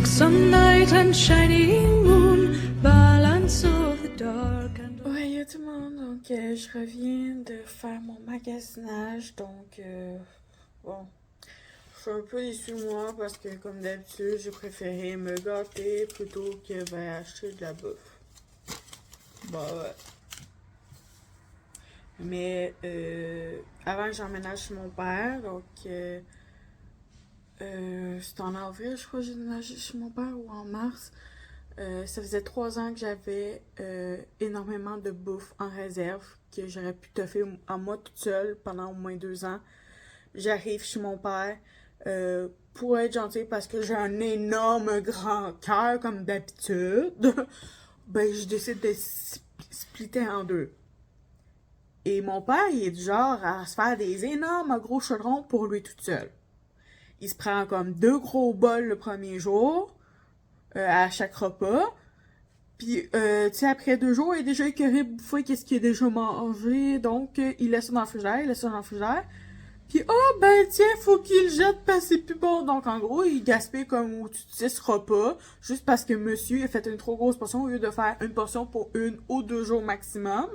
Some night and shining moon, balance of the dark and... Ouais, yo tout le monde, donc je reviens de faire mon magasinage, donc bon, je suis un peu déçue de moi parce que comme d'habitude, j'ai préféré me gâter plutôt que acheter de la bouffe. Bah ouais. Mais avant que j'emménage chez mon père, donc c'était en avril, je crois que j'ai déménagé chez mon père ou en mars. Ça faisait 3 ans que j'avais énormément de bouffe en réserve que j'aurais pu toffer à moi toute seule pendant au moins 2 ans. J'arrive chez mon père pour être gentille parce que j'ai un énorme grand cœur comme d'habitude. Ben, je décide de splitter en deux. Et mon père, il est du genre à se faire des énormes gros chaudrons pour lui toute seule. Il se prend comme 2 gros bols le premier jour, à chaque repas. Puis, tu sais, après 2 jours, il est déjà écœuré de bouffer qu'est-ce qu'il a déjà mangé. Donc, il laisse ça dans le frigidaire, il laisse ça dans le frigidaire. Puis, ben tiens, faut qu'il le jette parce que c'est plus bon. Donc, en gros, il gaspille comme au-dessus de 6 repas, juste parce que monsieur a fait une trop grosse portion au lieu de faire une portion pour 1 ou 2 jours maximum.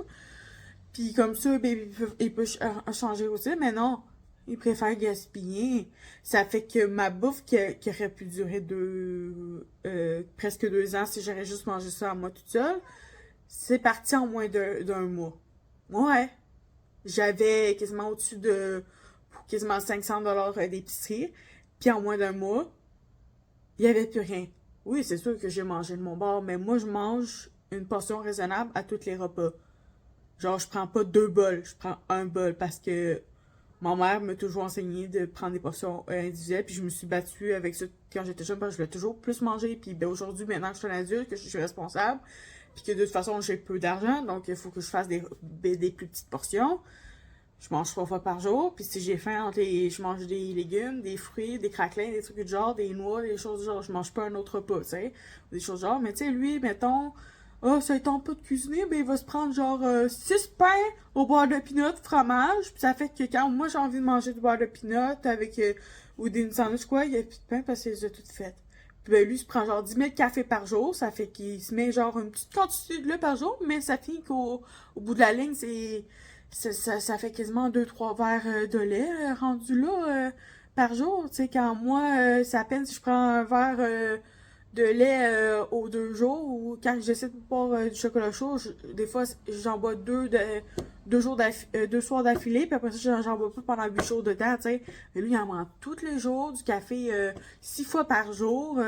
Puis, comme ça, ben, il peut changer aussi, mais non. Il préfère gaspiller. Ça fait que ma bouffe qui aurait pu durer presque 2 ans si j'aurais juste mangé ça à moi toute seule, c'est parti en moins d'un mois. Ouais. J'avais quasiment au-dessus de quasiment 500$ d'épicerie. Puis en moins d'un mois, il n'y avait plus rien. Oui, c'est sûr que j'ai mangé de mon bord, mais moi, je mange une portion raisonnable à tous les repas. Genre, je prends pas 2 bols, je prends 1 bol parce que ma mère m'a toujours enseigné de prendre des portions individuelles, puis je me suis battue avec ça quand j'étais jeune, parce que je voulais toujours plus manger, puis ben aujourd'hui, maintenant que je suis un adulte, que je suis responsable, puis que de toute façon, j'ai peu d'argent, donc il faut que je fasse des plus petites portions. Je mange 3 fois par jour, puis si j'ai faim, je mange des légumes, des fruits, des craquelins, des trucs du genre, des noix, des choses du genre. Je mange pas un autre repas, tu sais, des choses du genre. Mais tu sais, lui, mettons, ça ne tente pas de cuisiner, ben il va se prendre genre 6 pains au beurre de pinot, fromage, puis ça fait que quand moi j'ai envie de manger du beurre de pinot avec, ou des sandwichs quoi, il y a plus de pain parce qu'il les a toutes faites. Puis ben lui, il se prend genre 10 000 cafés par jour, ça fait qu'il se met genre une petite quantité de lait par jour, mais ça finit qu'au bout de la ligne, ça fait quasiment 2-3 verres de lait rendu là par jour. Tu sais, quand moi, c'est à peine si je prends un verre de lait aux 2 jours ou quand j'essaie de boire du chocolat chaud, des fois j'en bois 2 soirs d'affilée, puis après ça j'en bois pas pendant 8 jours dedans, tu sais. Mais lui, il en mange tous les jours du café 6 fois par jour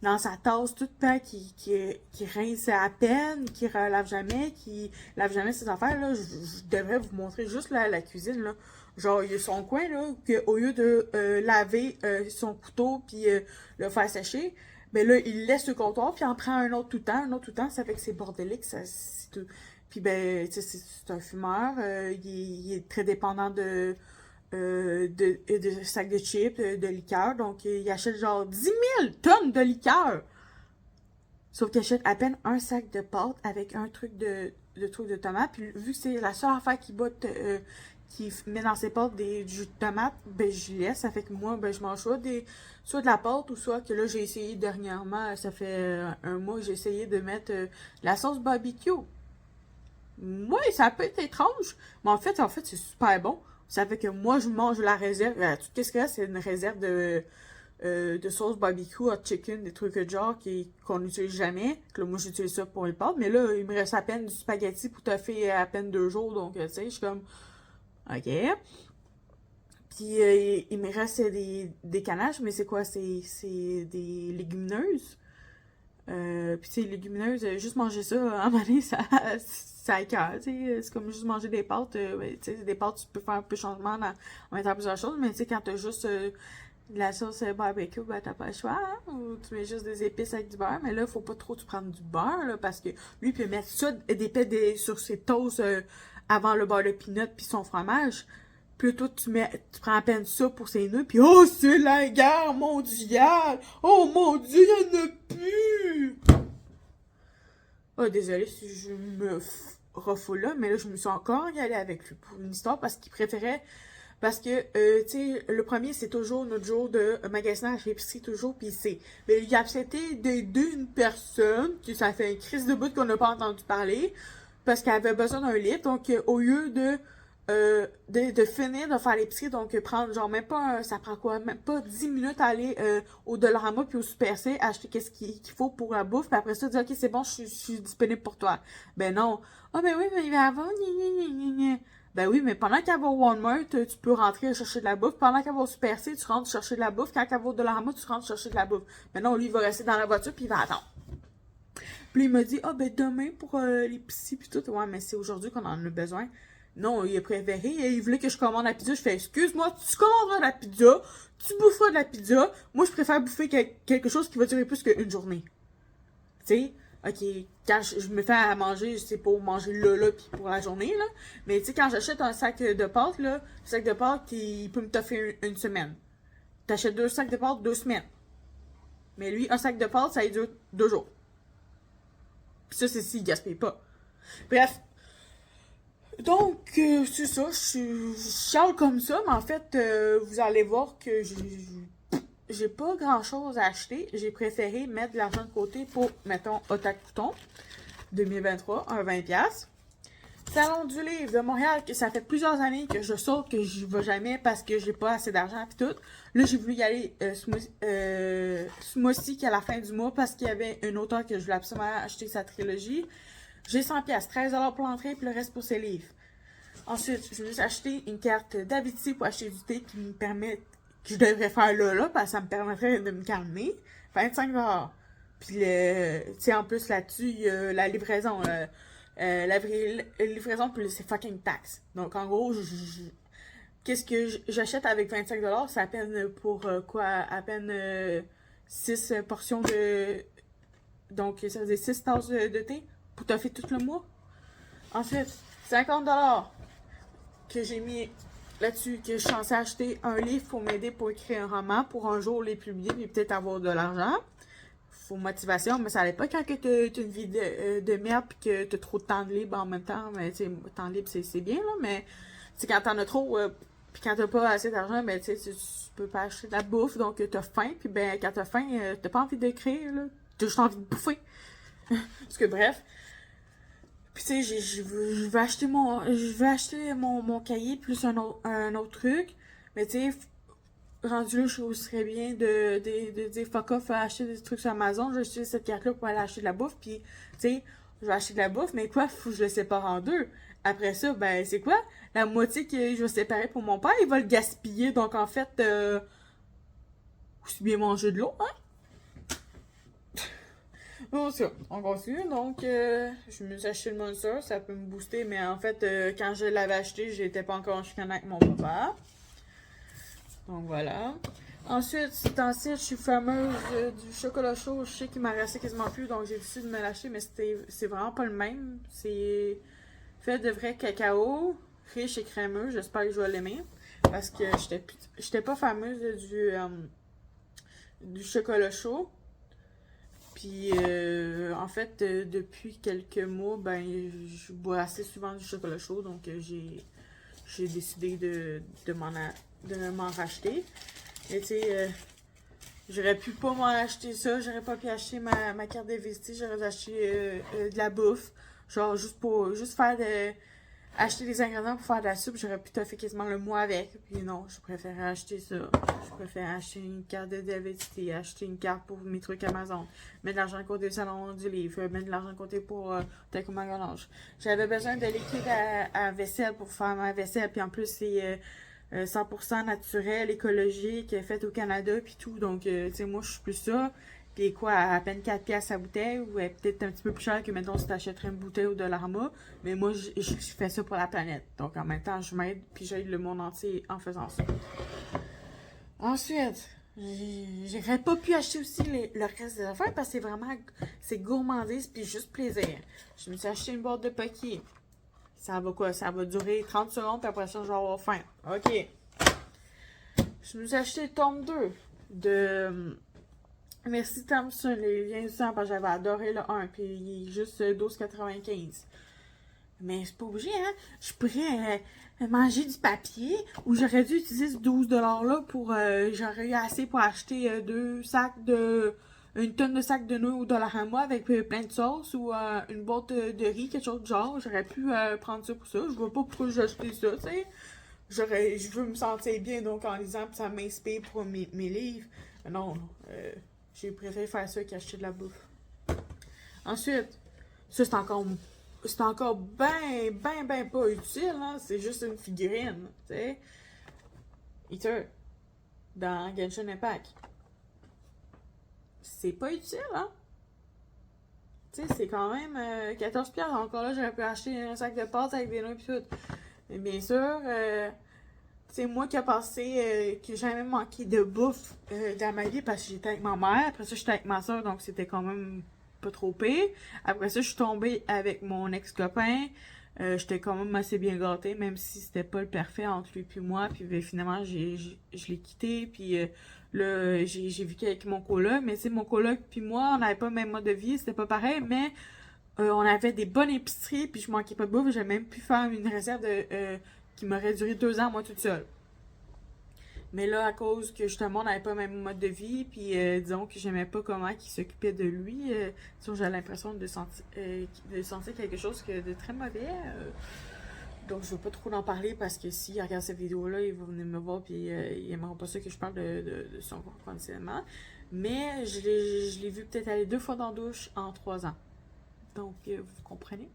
dans sa tasse toute pleine qui rince à peine, qui relave jamais, qui lave jamais ses affaires. Là, je devrais vous montrer juste la cuisine, là. Genre, il y a son coin, là, qu'au lieu de laver son couteau puis le faire sécher, ben là, il laisse le comptoir, puis il en prend un autre tout le temps, ça fait que c'est bordélique, c'est tout. Puis ben, tu sais, c'est un fumeur, il est très dépendant de sacs de chips, de liqueur, donc il achète genre 10 000 tonnes de liqueur! Sauf qu'il achète à peine un sac de pâtes avec un truc de tomate, puis vu que c'est la seule affaire qui met dans ses pâtes du jus de tomate, ben je laisse. Ça fait que moi, ben je mange soit de la pâte ou soit que là j'ai essayé dernièrement, ça fait un mois que j'ai essayé de mettre la sauce barbecue. Oui, ça peut être étrange, mais en fait c'est super bon. Ça fait que moi je mange la réserve, tout ce que c'est une réserve de sauce barbecue, hot chicken, des trucs de genre qu'on n'utilise jamais. Que là, moi j'utilise ça pour les pâtes, mais là il me reste à peine du spaghetti pour toffer à peine 2 jours, donc tu sais, je suis comme OK. Puis il me reste des canaches, mais c'est quoi? C'est des légumineuses. Puis tu sais, légumineuses, juste manger ça, à un moment donné, ça écoeure, tu sais. C'est comme juste manger des pâtes. Tu sais, des pâtes, tu peux faire un peu de changement en mettant plusieurs choses, mais tu sais, quand t'as juste de la sauce barbecue, ben t'as pas le choix, hein? Ou tu mets juste des épices avec du beurre, mais là, faut pas trop tu prendre du beurre, là, parce que lui, il peut mettre ça, sur ses toasts avant le beurre de pinot puis son fromage. Puis toi, tu prends à peine ça pour ses nœuds, puis oh, c'est la guerre mondiale! Oh mon Dieu, il y en a plus! Oh, désolé si je me refoule là, mais là, je me suis encore y aller avec lui pour une histoire parce qu'il préférait Parce que, tu sais, le premier, c'est toujours notre jour de magasinage à l'épicerie, toujours, puis c'est. Mais il a accepté d'aider une personne, qui ça fait une crise de bout qu'on n'a pas entendu parler, parce qu'elle avait besoin d'un livre. Donc, au lieu de finir de faire l'épicerie, donc prendre genre même pas, ça prend quoi, même pas 10 minutes à aller au Dollarama puis au Super C, acheter qu'est-ce qu'il faut pour la bouffe, puis après ça, dire ok, c'est bon, je suis disponible pour toi. Ben non. Ah, ben oui, mais il va avoir, ben oui, mais pendant qu'elle va au Walmart, tu peux rentrer chercher de la bouffe. Pendant qu'elle va au Super C, tu rentres chercher de la bouffe. Quand elle va au Dollarama, tu rentres chercher de la bouffe. Mais non, lui, il va rester dans la voiture puis il va attendre. Puis il m'a dit, ah ben demain pour l'épicerie puis tout. Ouais, mais c'est aujourd'hui qu'on en a besoin. Non, il a préféré, il voulait que je commande la pizza. Je fais, excuse-moi, tu commanderas de la pizza, tu boufferas de la pizza. Moi, je préfère bouffer quelque chose qui va durer plus qu'une journée. Tu sais, ok, quand je me fais à manger, c'est pour manger là, puis pour la journée, là. Mais tu sais, quand j'achète un sac de pâtes, là, le sac de pâtes, il peut me toffer une semaine. T'achètes 2 sacs de pâtes, 2 semaines. Mais lui, un sac de pâtes, ça dure 2 jours. Puis ça, c'est s'il gaspille pas. Bref. Donc, c'est ça, je chiale comme ça, mais en fait, vous allez voir que j'ai pas grand chose à acheter. J'ai préféré mettre de l'argent de côté pour, mettons, Otakouton 2023, un 20$. Salon du livre de Montréal, que ça fait plusieurs années que je saute, que j'y vais jamais parce que j'ai pas assez d'argent et tout. Là, j'ai voulu y aller ce mois-ci, qui est à la fin du mois, parce qu'il y avait un auteur que je voulais absolument acheter sa trilogie. J'ai 100$, 13$ pour l'entrée, puis le reste pour ses livres. Ensuite, je me suis acheté une carte d'Aviti pour acheter du thé qui me permet, que je devrais faire là, parce que ça me permettrait de me calmer. 25$. Puis, tu sais, en plus, là-dessus, il y a la livraison. La livraison, puis c'est fucking taxe. Donc, en gros, qu'est-ce que j'achète avec 25$? C'est à peine pour quoi? À peine 6 portions de. Donc, ça faisait 6 tasses de thé pour te faire tout le mois. Ensuite, 50$ que j'ai mis là-dessus, que je suis censée acheter un livre pour m'aider pour écrire un roman, pour un jour les publier, puis peut-être avoir de l'argent. Faut motivation, mais ça allait pas quand t'as une vie de merde pis que t'as trop de temps de libre en même temps. Mais tu sais, temps libre, c'est bien, là, mais c'est quand t'en as trop, pis quand t'as pas assez d'argent, ben tu peux pas acheter de la bouffe, donc t'as faim, pis ben quand t'as faim, t'as pas envie d'écrire, là. T'as juste envie de bouffer. Parce que bref. Puis tu sais, je veux acheter mon cahier plus un autre truc. Mais tu sais, rendu là, je serais bien de dire fuck off, acheter des trucs sur Amazon. Je vais acheter cette carte-là pour aller acheter de la bouffe. Puis, tu sais, je vais acheter de la bouffe, mais quoi, faut que je le sépare en deux. Après ça, ben, c'est quoi? La moitié que je vais séparer pour mon père, il va le gaspiller. Donc, en fait, aussi bien manger de l'eau, hein? Bon, ça, on continue. Donc, je me suis acheté le Monster, ça peut me booster, mais en fait, quand je l'avais acheté, j'étais pas encore en chicane avec mon papa. Donc, voilà. Ensuite, c'est je suis fameuse du chocolat chaud. Je sais qu'il m'a resté quasiment plus, donc j'ai décidé de me l'acheter, mais c'est vraiment pas le même. C'est fait de vrai cacao, riche et crémeux. J'espère que je vais l'aimer, parce que j'étais pas fameuse du chocolat chaud. Puis, en fait, depuis quelques mois, ben, je bois assez souvent du chocolat chaud, donc j'ai décidé de m'en racheter. Et tu sais, j'aurais pu pas m'en acheter ça, j'aurais pas pu acheter ma carte de visite, j'aurais acheté de la bouffe, genre juste faire acheter des ingrédients pour faire de la soupe, j'aurais pu toffer quasiment le mois avec. Puis non, je préférais acheter ça. Je préfère acheter une carte de DVT, acheter une carte pour mes trucs Amazon, mettre de l'argent de côté au salon du livre, mettre de l'argent de côté pour Taco Magalange. J'avais besoin de liquide à vaisselle pour faire ma vaisselle, puis en plus c'est 100% naturel, écologique, fait au Canada, puis tout. Donc, tu sais, moi, je suis plus ça. Puis quoi, à peine 4$ la bouteille, ou peut-être un petit peu plus cher que, mettons, si t'achèterais une bouteille au Dollarama. Mais moi, je fais ça pour la planète. Donc, en même temps, je m'aide, puis j'aide le monde entier en faisant ça. Ensuite, j'aurais pas pu acheter aussi le reste des affaires, parce que c'est gourmandise, puis juste plaisir. Je me suis acheté une boîte de Pocky. Ça va quoi? Ça va durer 30 secondes, puis après ça, je vais avoir faim. OK. Je me suis acheté le tome 2 de Merci Thompson, les liens du sang, parce que j'avais adoré le 1, puis il est juste 12,95. Mais c'est pas obligé, hein. Je pourrais manger du papier ou j'aurais dû utiliser ce 12$ là pour. J'aurais eu assez pour acheter une tonne de sacs de nouilles au Dollarama avec plein de sauce ou une boîte de riz, quelque chose de genre. J'aurais pu prendre ça pour ça. Je vois pas pourquoi j'ai acheté ça, tu sais. Je veux me sentir bien donc en lisant, puis ça m'inspire pour mes livres. Mais non, j'ai préféré faire ça qu'acheter de la bouffe. Ensuite, ça c'est encore ben pas utile, hein. C'est juste une figurine, tu sais. Eater, dans Genshin Impact. C'est pas utile, hein. Tu sais, c'est quand même 14$. Encore là, j'aurais pu acheter un sac de pâtes avec des noix et tout. Mais bien sûr, c'est moi qui a passé, que j'ai jamais manqué de bouffe dans ma vie parce que j'étais avec ma mère. Après ça, j'étais avec ma soeur, donc c'était quand même pas trop pire. Après ça, je suis tombée avec mon ex-copain. J'étais quand même assez bien gâtée, même si c'était pas le parfait entre lui et moi. Puis ben, finalement, je l'ai quitté. Puis là, j'ai vécu avec mon coloc. Mais tu sais, mon coloc puis moi, on n'avait pas le même mode de vie. C'était pas pareil, mais on avait des bonnes épiceries. Puis je manquais pas de bouffe. J'ai même pu faire une réserve qui m'aurait duré 2 ans, moi, toute seule. Mais là, à cause que justement, on n'avait pas le même mode de vie, puis disons que j'aimais pas comment il s'occupait de lui, disons, j'avais l'impression de sentir quelque chose de très mauvais. Donc, je veux pas trop en parler parce que s'il regarde cette vidéo-là, il va venir me voir, puis il aimera pas ça que je parle de son conditionnement. Mais je l'ai vu peut-être aller 2 fois dans la douche en 3 ans. Donc, vous comprenez?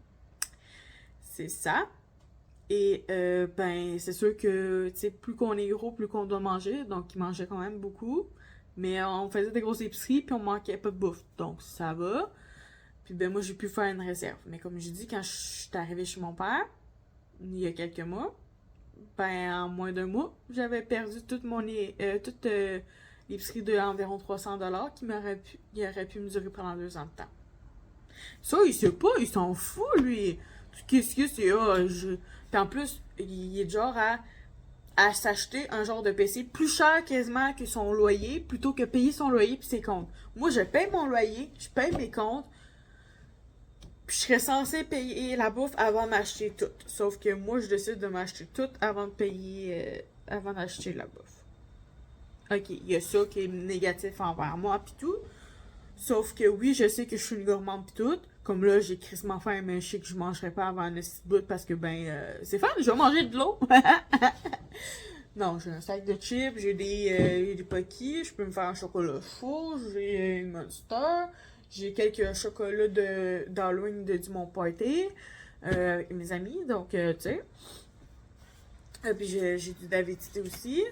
C'est ça. Et ben, c'est sûr que, tu sais, plus qu'on est gros, plus qu'on doit manger. Donc, il mangeait quand même beaucoup. Mais on faisait des grosses épiceries, puis on manquait pas de bouffe. Donc, ça va. Puis ben, moi, j'ai pu faire une réserve. Mais comme je dis, quand je suis arrivée chez mon père, il y a quelques mois, ben, en moins d'un mois, j'avais perdu toute l'épicerie de environ 300$ il aurait pu me durer pendant 2 ans de temps. Ça, il sait pas, il s'en fout, lui. Qu'est-ce que c'est? Puis en plus, il est du genre à s'acheter un genre de PC plus cher quasiment que son loyer, plutôt que payer son loyer puis ses comptes. Moi, je paye mon loyer, je paye mes comptes, puis je serais censée payer la bouffe avant de m'acheter tout. Sauf que moi, je décide de m'acheter tout avant de payer, avant d'acheter la bouffe. Ok, il y a ça qui est négatif envers moi puis tout. Sauf que oui, je sais que je suis une gourmande pis tout. Comme là, j'ai crissement faim, mais je sais que je mangerai pas avant un petit bout parce que ben, c'est fun, je vais manger de l'eau. Non, j'ai un sac de chips, j'ai des Pocky, je peux me faire un chocolat chaud, j'ai une Monster, j'ai quelques chocolats d'Halloween du Mont Party avec mes amis, donc tu sais. Puis j'ai du Davidité aussi.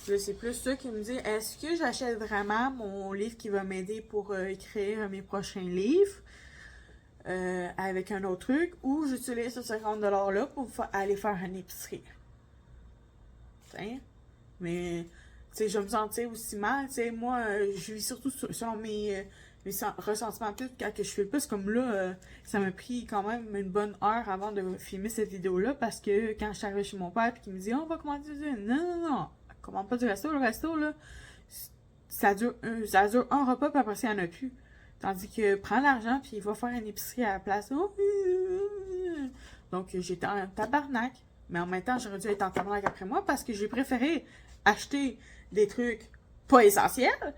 Là, c'est plus ça qui me dit, est-ce que j'achète vraiment mon livre qui va m'aider pour écrire mes prochains livres avec un autre truc, ou j'utilise ce 50$ là pour aller faire une épicerie. T'sais? Mais, tu sais, je vais me sentir aussi mal, tu sais, moi, je vis surtout selon mes ressentiments tout quand que je fais le plus, comme là, ça m'a pris quand même une bonne heure avant de filmer cette vidéo-là, parce que quand je suis arrivée chez mon père et qu'il me dit, on va commander ça, non, commande pas du resto, le resto, là, ça dure un repas, puis après ça, il n'y en a plus. Tandis que prends l'argent, puis il va faire une épicerie à la place. Donc, j'étais en tabarnak. Mais en même temps, j'aurais dû être en tabarnak après moi parce que j'ai préféré acheter des trucs pas essentiels.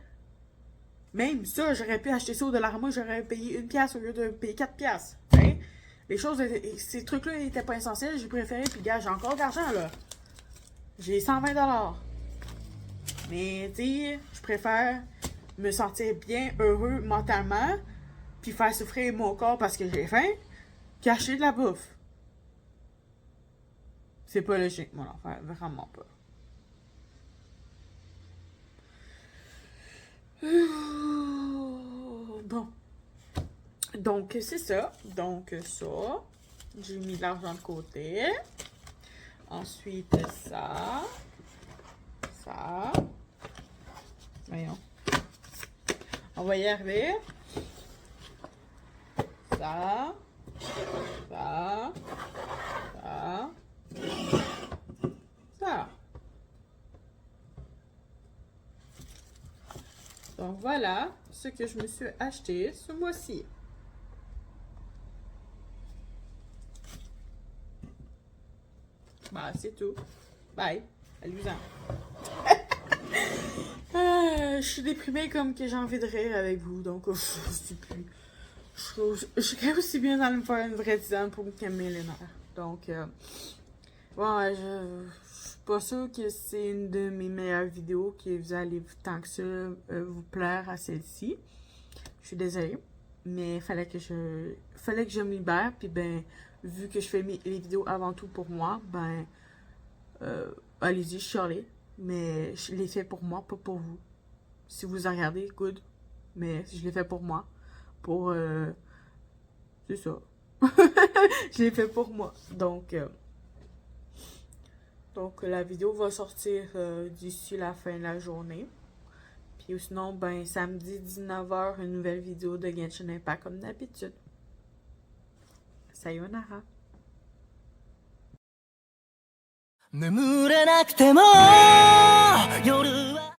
Même ça, j'aurais pu acheter ça au Dollarama, j'aurais payé 1$ au lieu de payer 4$. Hein? Ces trucs-là n'étaient pas essentiels, j'ai préféré, puis gars, j'ai encore d'argent, là. J'ai 120$. Mais, tu sais, je préfère me sentir bien heureux mentalement, puis faire souffrir mon corps parce que j'ai faim, qu'acheter de la bouffe. C'est pas logique, mon affaire, vraiment pas. Bon. Donc, c'est ça. Donc, ça. J'ai mis de l'argent de côté. Ensuite, ça. Ça. Voyons. On va y arriver. Ça. Ça. Ça. Ça. Donc voilà ce que je me suis acheté ce mois-ci. Bah, c'est tout. Bye. Amusant. Je suis déprimée comme que j'ai envie de rire avec vous, donc je sais plus. Je serais aussi bien d'aller me faire une vraie tisane pour me calmer les nerfs. Donc, ouais, je suis pas sûre que c'est une de mes meilleures vidéos que vous allez tant que ça vous plaire à celle-ci. Je suis désolée, mais fallait que je me libère, puis ben, vu que je fais les vidéos avant tout pour moi, ben, allez-y, chialez, mais je les fais pour moi, pas pour vous. Si vous en regardez, good, mais je les fais pour moi, pour, c'est ça. Je l'ai fait pour moi. Donc la vidéo va sortir d'ici la fin de la journée. Puis sinon, ben, samedi 19h, une nouvelle vidéo de Genshin Impact comme d'habitude. Sayonara. 眠れなくても夜は